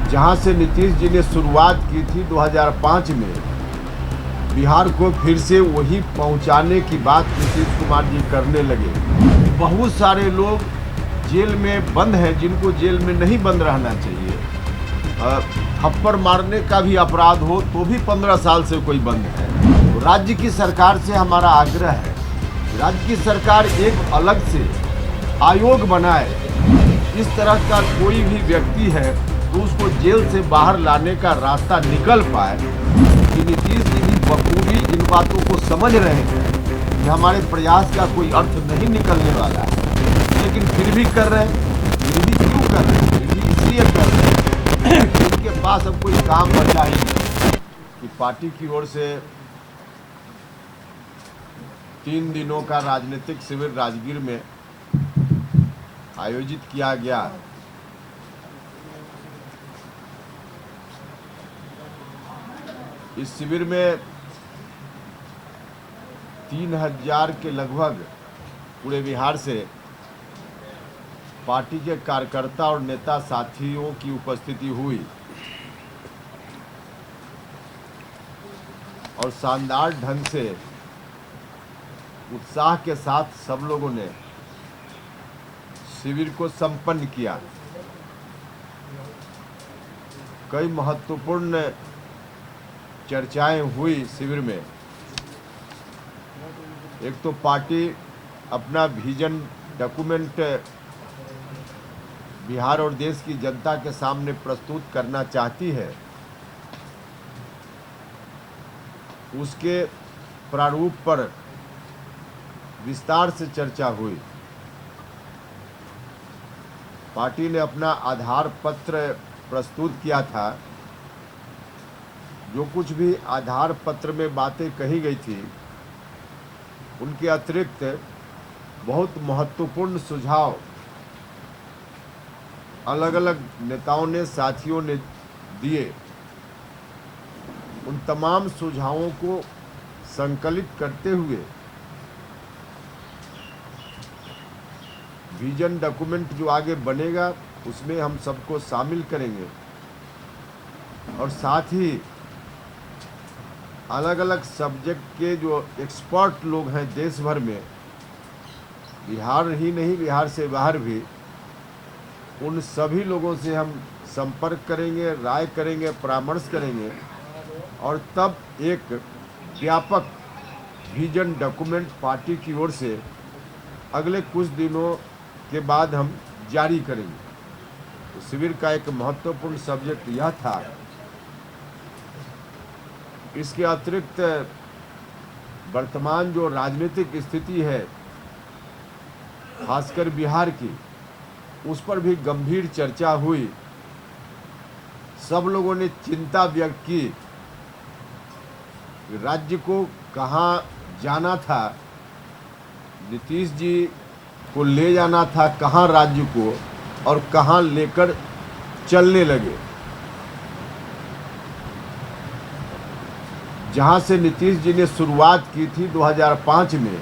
जहां से नीतीश जी ने शुरुआत की थी 2005 में, बिहार को फिर से वही पहुंचाने की बात नीतीश कुमार जी करने लगे। बहुत सारे लोग जेल में बंद हैं जिनको जेल में नहीं बंद रहना चाहिए। थप्पड़ मारने का भी अपराध हो तो भी 15 साल से कोई बंद है। तो राज्य की सरकार से हमारा आग्रह है, राज्य की सरकार एक अलग से आयोग बनाए। इस तरह का कोई भी व्यक्ति है तो उसको जेल से बाहर लाने का रास्ता निकल पाए। कि नीतीश जी भी बखूबी इन बातों को समझ रहे हैं कि हमारे प्रयास का कोई अर्थ नहीं निकलने वाला है, लेकिन फिर भी कर रहे हैं। फिर भी क्यों कर रहे हैं? फिर भी इसलिए कर रहे हैं कि उनके पास अब कोई काम बचा ही नहीं। कि पार्टी की ओर से 3 दिनों का राजनीतिक शिविर राजगीर में आयोजित किया गया। इस शिविर में 3000 के लगभग पूरे बिहार से पार्टी के कार्यकर्ता और नेता साथियों की उपस्थिति हुई और शानदार ढंग से उत्साह के साथ सब लोगों ने शिविर को संपन्न किया। कई महत्वपूर्ण चर्चाएं हुई शिविर में। एक तो पार्टी अपना विजन डॉक्यूमेंट बिहार और देश की जनता के सामने प्रस्तुत करना चाहती है, उसके प्रारूप पर विस्तार से चर्चा हुई। पार्टी ने अपना आधार पत्र प्रस्तुत किया था। जो कुछ भी आधार पत्र में बातें कही गई थी, उनके अतिरिक्त बहुत महत्वपूर्ण सुझाव अलग अलग नेताओं ने, साथियों ने दिए। उन तमाम सुझावों को संकलित करते हुए विजन डॉक्यूमेंट जो आगे बनेगा उसमें हम सबको शामिल करेंगे। और साथ ही अलग अलग सब्जेक्ट के जो एक्सपर्ट लोग हैं देश भर में, बिहार ही नहीं बिहार से बाहर भी, उन सभी लोगों से हम संपर्क करेंगे, राय करेंगे, परामर्श करेंगे और तब एक व्यापक विजन डॉक्यूमेंट पार्टी की ओर से अगले कुछ दिनों के बाद हम जारी करेंगे। तो शिविर का एक महत्वपूर्ण सब्जेक्ट यह था। इसके अतिरिक्त वर्तमान जो राजनीतिक स्थिति है, खासकर बिहार की, उस पर भी गंभीर चर्चा हुई। सब लोगों ने चिंता व्यक्त की। राज्य को कहाँ जाना था, नीतीश जी को ले जाना था कहाँ राज्य को, और कहाँ लेकर चलने लगे। जहां से नीतीश जी ने शुरुआत की थी 2005 में,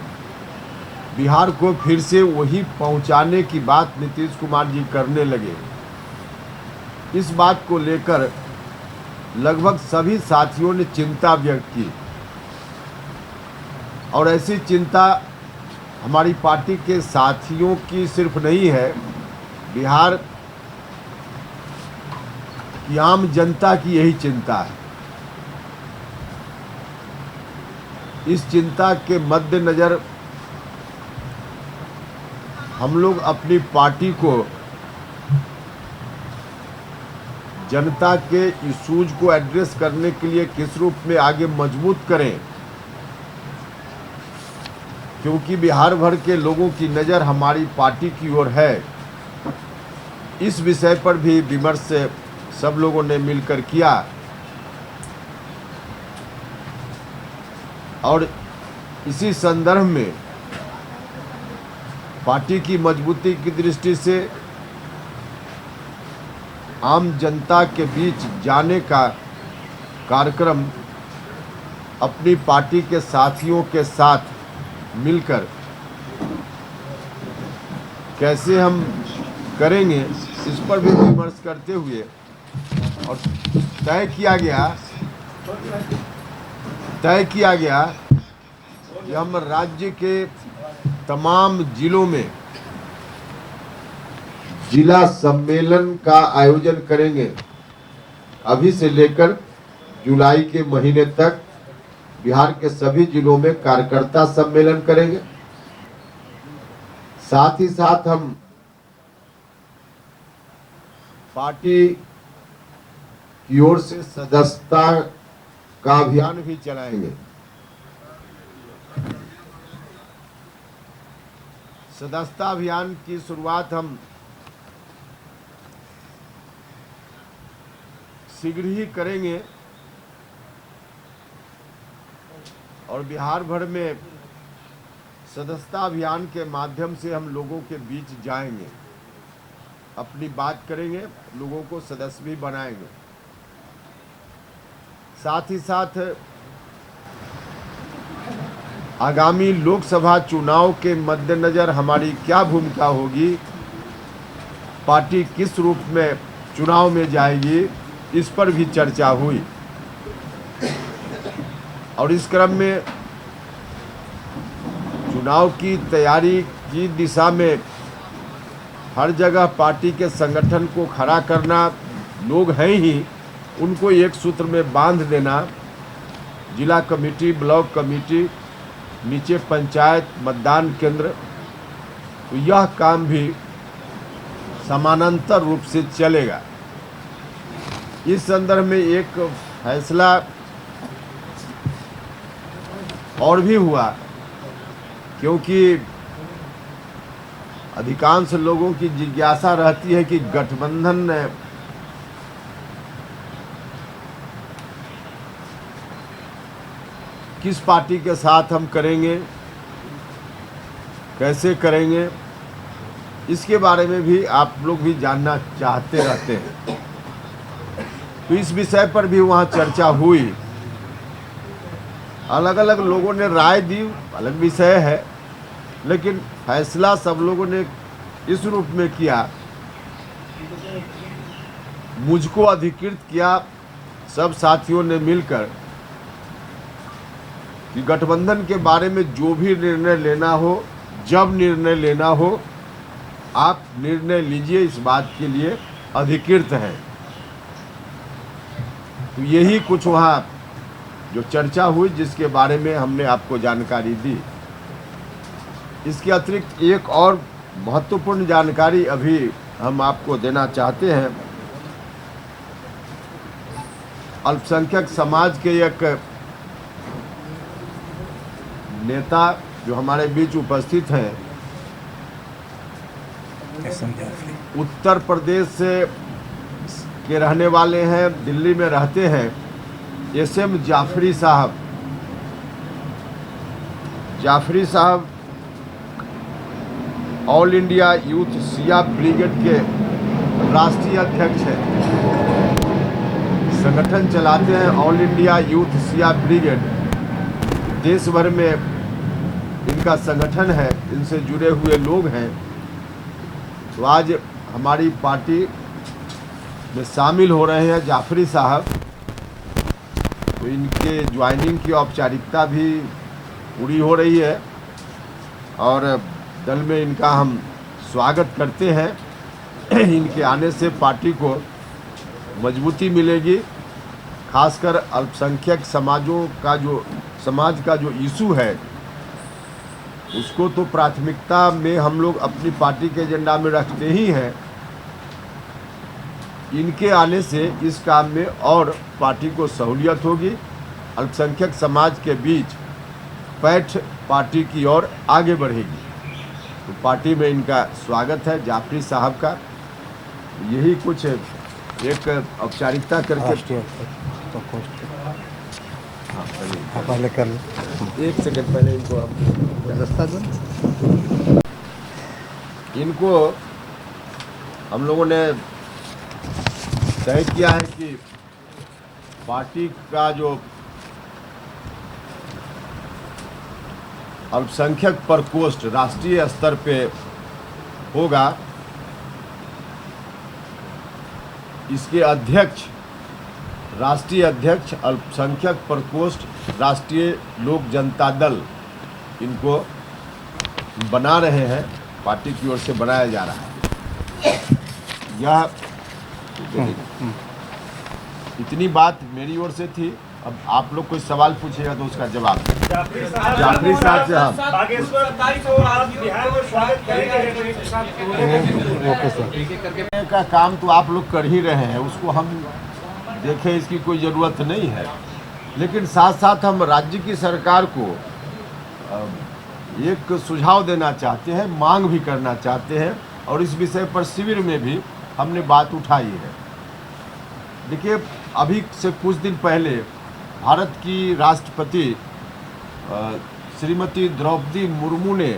बिहार को फिर से वही पहुंचाने की बात नीतीश कुमार जी करने लगे। इस बात को लेकर लगभग सभी साथियों ने चिंता व्यक्त की। और ऐसी चिंता हमारी पार्टी के साथियों की सिर्फ नहीं है, बिहार की आम जनता की यही चिंता है। इस चिंता के मद्देनज़र हम लोग अपनी पार्टी को जनता के इश्यूज को एड्रेस करने के लिए किस रूप में आगे मजबूत करें, क्योंकि बिहार भर के लोगों की नज़र हमारी पार्टी की ओर है। इस विषय पर भी विमर्श सब लोगों ने मिलकर किया और इसी संदर्भ में पार्टी की मजबूती की दृष्टि से आम जनता के बीच जाने का कार्यक्रम अपनी पार्टी के साथियों के साथ मिलकर कैसे हम करेंगे, इस पर भी विमर्श करते हुए और तय किया गया कि हम राज्य के तमाम जिलों में जिला सम्मेलन का आयोजन करेंगे। अभी से लेकर जुलाई के महीने तक बिहार के सभी जिलों में कार्यकर्ता सम्मेलन करेंगे। साथ ही साथ हम पार्टी की ओर से सदस्यता का अभियान भी चलाएंगे। सदस्यता अभियान की शुरुआत हम शीघ्र ही करेंगे और बिहार भर में सदस्यता अभियान के माध्यम से हम लोगों के बीच जाएंगे, अपनी बात करेंगे, लोगों को सदस्य भी बनाएंगे। साथ ही साथ आगामी लोकसभा चुनाव के मद्देनजर हमारी क्या भूमिका होगी, पार्टी किस रूप में चुनाव में जाएगी, इस पर भी चर्चा हुई। और इस क्रम में चुनाव की तैयारी की दिशा में हर जगह पार्टी के संगठन को खड़ा करना, लोग हैं ही उनको एक सूत्र में बांध देना, जिला कमेटी, ब्लॉक कमेटी, नीचे पंचायत, मतदान केंद्र, तो यह काम भी समानांतर रूप से चलेगा। इस संदर्भ में एक फैसला और भी हुआ, क्योंकि अधिकांश लोगों की जिज्ञासा रहती है कि गठबंधन किस पार्टी के साथ हम करेंगे, कैसे करेंगे, इसके बारे में भी आप लोग भी जानना चाहते रहते हैं। तो इस विषय पर भी वहाँ चर्चा हुई, अलग अलग लोगों ने राय दी, अलग विषय है, लेकिन फैसला सब लोगों ने इस रूप में किया, मुझको अधिकृत किया सब साथियों ने मिलकर कि गठबंधन के बारे में जो भी निर्णय लेना हो, जब निर्णय लेना हो, आप निर्णय लीजिए, इस बात के लिए अधिकृत हैं। तो यही कुछ वहाँ जो चर्चा हुई, जिसके बारे में हमने आपको जानकारी दी। इसके अतिरिक्त एक और महत्वपूर्ण जानकारी अभी हम आपको देना चाहते हैं। अल्पसंख्यक समाज के एक नेता जो हमारे बीच उपस्थित हैं, उत्तर प्रदेश से के रहने वाले हैं, दिल्ली में रहते हैं, एसएम जाफरी साहब ऑल इंडिया यूथ शिया ब्रिगेड के राष्ट्रीय अध्यक्ष हैं, संगठन चलाते हैं ऑल इंडिया यूथ शिया ब्रिगेड। देश भर में इनका संगठन है, इनसे जुड़े हुए लोग हैं। तो आज हमारी पार्टी में शामिल हो रहे हैं जाफरी साहब, तो इनके ज्वाइनिंग की औपचारिकता भी पूरी हो रही है और दल में इनका हम स्वागत करते हैं। इनके आने से पार्टी को मजबूती मिलेगी, खासकर अल्पसंख्यक समाज का जो इशू है, उसको तो प्राथमिकता में हम लोग अपनी पार्टी के एजेंडा में रखते ही हैं। इनके आने से इस काम में और पार्टी को सहूलियत होगी, अल्पसंख्यक समाज के बीच पैठ पार्टी की ओर आगे बढ़ेगी। तो पार्टी में इनका स्वागत है जाफरी साहब का। यही कुछ एक औपचारिकता करके पहले कर लो, एक सेकंड पहले इनको इनको हम लोगों ने तय किया है कि पार्टी का जो अल्पसंख्यक प्रकोष्ठ राष्ट्रीय स्तर पे होगा, इसके अध्यक्ष राष्ट्रीय अध्यक्ष अल्पसंख्यक प्रकोष्ठ राष्ट्रीय लोक जनता दल इनको बना रहे हैं, पार्टी की ओर से बनाया जा रहा है। यह इतनी बात मेरी ओर से थी। अब आप लोग कोई सवाल पूछेगा तो उसका जवाब जाफरी साहब से हम बागेश्वर को आज बिहार में स्वागत करेंगे। Okay sir. का काम तो आप लोग कर ही रहे हैं, उसको हम देखें, इसकी कोई ज़रूरत नहीं है। लेकिन साथ साथ हम राज्य की सरकार को एक सुझाव देना चाहते हैं, मांग भी करना चाहते हैं, और इस विषय पर शिविर में भी हमने बात उठाई है। देखिए, अभी से कुछ दिन पहले भारत की राष्ट्रपति श्रीमती द्रौपदी मुर्मू ने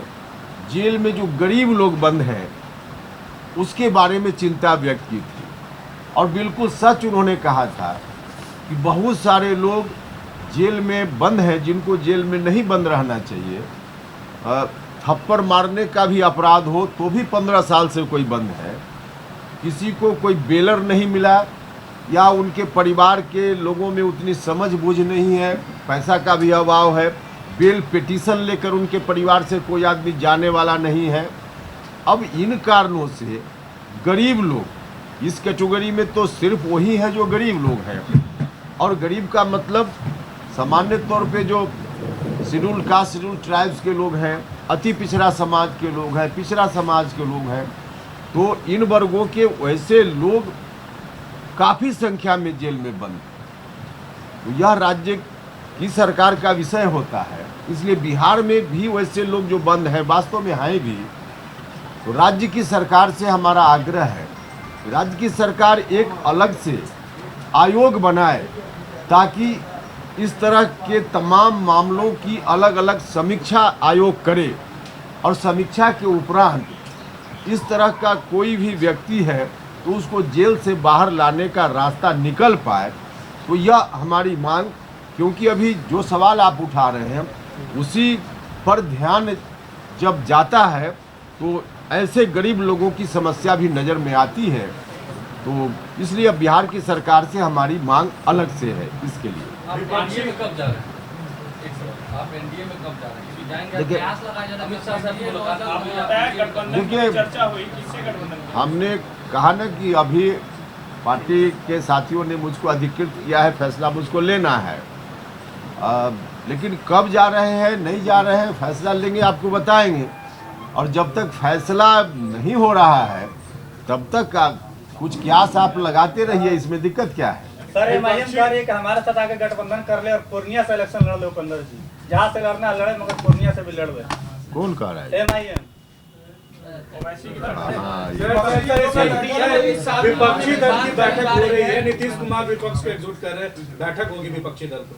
जेल में जो गरीब लोग बंद हैं उसके बारे में चिंता व्यक्त की थी, और बिल्कुल सच उन्होंने कहा था कि बहुत सारे लोग जेल में बंद हैं जिनको जेल में नहीं बंद रहना चाहिए। थप्पड़ मारने का भी अपराध हो तो भी 15 साल से कोई बंद है। किसी को कोई बेलर नहीं मिला, या उनके परिवार के लोगों में उतनी समझ बूझ नहीं है, पैसा का भी अभाव है, बेल पिटीशन लेकर उनके परिवार से कोई आदमी जाने वाला नहीं है। अब इन कारणों से गरीब लोग, इस कैटेगरी में तो सिर्फ वही है जो गरीब लोग हैं, और गरीब का मतलब सामान्य तौर पे जो शेड्यूल कास्ट शेड्यूल ट्राइब्स के लोग हैं, अति पिछड़ा समाज के लोग हैं, पिछड़ा समाज के लोग हैं, तो इन वर्गों के वैसे लोग काफ़ी संख्या में जेल में बंद। तो यह राज्य की सरकार का विषय होता है, इसलिए बिहार में भी वैसे लोग जो बंद हैं, वास्तव में हैं भी। तो राज्य की सरकार से हमारा आग्रह है, राज्य की सरकार एक अलग से आयोग बनाए ताकि इस तरह के तमाम मामलों की अलग अलग समीक्षा आयोग करे, और समीक्षा के उपरांत इस तरह का कोई भी व्यक्ति है तो उसको जेल से बाहर लाने का रास्ता निकल पाए। तो यह हमारी मांग, क्योंकि अभी जो सवाल आप उठा रहे हैं उसी पर ध्यान जब जाता है तो ऐसे गरीब लोगों की समस्या भी नज़र में आती है। तो इसलिए अब बिहार की सरकार से हमारी मांग अलग से है इसके लिए। आप एनडीए में कब जा रहे हैं? आप एनडीए में कब जा रहे हैं? क्योंकि जाएंगे, देखिए, प्रयास लगाया जा रहा है, अमित शाह साहब की मुलाकात होगी, गठबंधन की देखिए, चर्चा हुई, किससे गठबंधन? हमने कहा ना कि अभी पार्टी के साथियों ने मुझको अधिकृत किया है, फैसला मुझको लेना है। लेकिन कब जा रहे हैं, नहीं जा रहे हैं, फैसला लेंगे, आपको बताएंगे। और जब तक फैसला नहीं हो रहा है तब तक कुछ क्यास आप लगाते रहिए, इसमें दिक्कत क्या है? सर एमआईएम कह रही है कि हमारे साथ आके गठबंधन कर ले और पूर्णिया से इलेक्शन लड़ लो। उपेंद्र जी जहाँ से लड़ना लड़े, मगर पूर्णिया से भी लड़ ले। कौन कह रहा है? एमआईएम हाँ, विपक्षी दल की बैठक हो रही है, नीतीश कुमार विपक्ष को एकजुट कर रहे हैं। बैठक होगी विपक्षी दल को,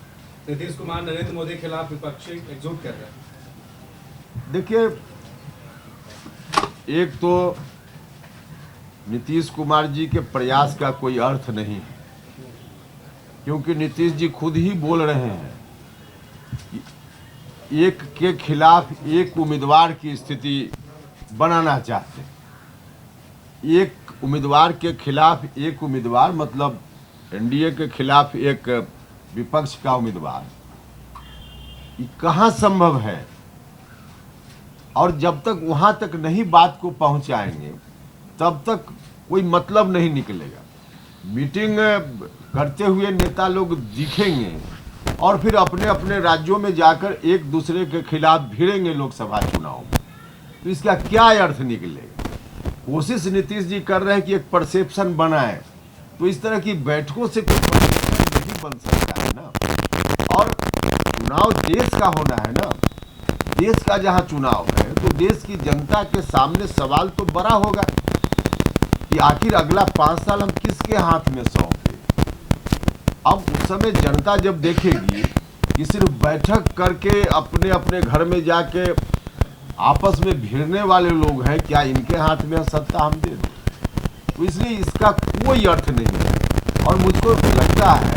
नीतीश कुमार नरेंद्र मोदी के खिलाफ विपक्षी एकजुट कर रहे हैं। देखिए, एक तो नीतीश कुमार जी के प्रयास का कोई अर्थ नहीं है, क्योंकि नीतीश जी खुद ही बोल रहे हैं कि एक के खिलाफ एक उम्मीदवार की स्थिति बनाना चाहते हैं। एक उम्मीदवार के खिलाफ एक उम्मीदवार, मतलब एनडीए के खिलाफ एक विपक्ष का उम्मीदवार, ये कहाँ संभव है? और जब तक वहाँ तक नहीं बात को पहुँचाएंगे तब तक कोई मतलब नहीं निकलेगा। मीटिंग करते हुए नेता लोग दिखेंगे और फिर अपने अपने राज्यों में जाकर एक दूसरे के खिलाफ भिड़ेंगे लोकसभा चुनाव में, तो इसका क्या अर्थ निकलेगा? कोशिश नीतीश जी कर रहे हैं कि एक परसेप्शन बनाए, तो इस तरह की बैठकों से कोई परसेप्शन नहीं बन सकता है ना। और चुनाव देश का होना है ना, देश का जहाँ चुनाव है तो देश की जनता के सामने सवाल तो बड़ा होगा कि आखिर अगला 5 साल हम किसके हाथ में सौंपे। अब उस समय जनता जब देखेगी कि सिर्फ बैठक करके अपने अपने घर में जाके आपस में भिड़ने वाले लोग हैं, क्या इनके हाथ में सत्ता हम दे दें? तो इसलिए इसका कोई अर्थ नहीं है। और मुझको लगता है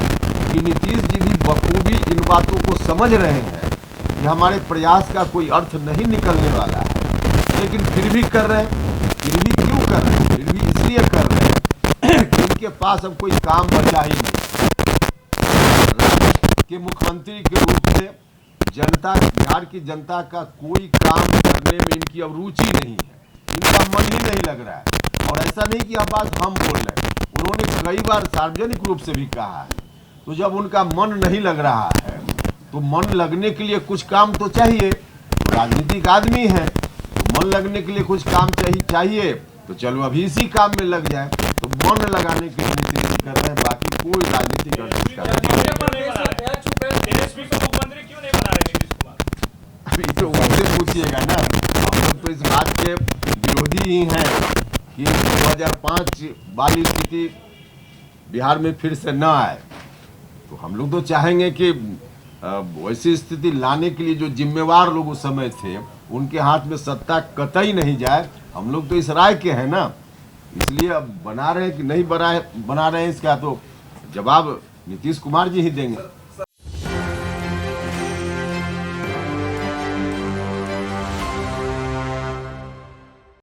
कि नीतीश जी भी बखूबी इन बातों को समझ रहे हैं कि हमारे प्रयास का कोई अर्थ नहीं निकलने वाला है, लेकिन फिर भी कर रहे हैं। फिर भी क्यों कर रहे हैं? फिर भी इसलिए कर रहे हैं कि उनके पास अब कोई काम बचा ही नहीं। कि मुख्यमंत्री के रूप में जनता, बिहार की जनता का कोई काम करने में इनकी अब रुचि नहीं है, इनका मन ही नहीं लग रहा है। और ऐसा नहीं कि अब बात हम बोल रहे हैं, उन्होंने कई बार सार्वजनिक रूप से भी कहा है। तो जब उनका मन नहीं लग रहा है तो मन लगने के लिए कुछ काम तो चाहिए। तो राजनीतिक आदमी है तो मन लगने के लिए कुछ काम चाहिए। तो चलो अभी इसी काम में लग जाए। तो मन लगाने के लिए नीतीश कर रहे हैं, बाकी कोई राजनीतिक अभी तो उनसे पूछिएगा ना। हम लोग तो इस बात के विरोधी ही हैं कि 2005 वाली स्थिति बिहार में फिर से न आए। तो हम लोग तो चाहेंगे कि वैसी स्थिति लाने के लिए जो जिम्मेवार लोग उस समय थे उनके हाथ में सत्ता कतई नहीं जाए। हम लोग तो इस राय के हैं ना, इसलिए अब बना रहे हैं कि नहीं बना रहे हैं इसका तो जवाब नीतीश कुमार जी ही देंगे।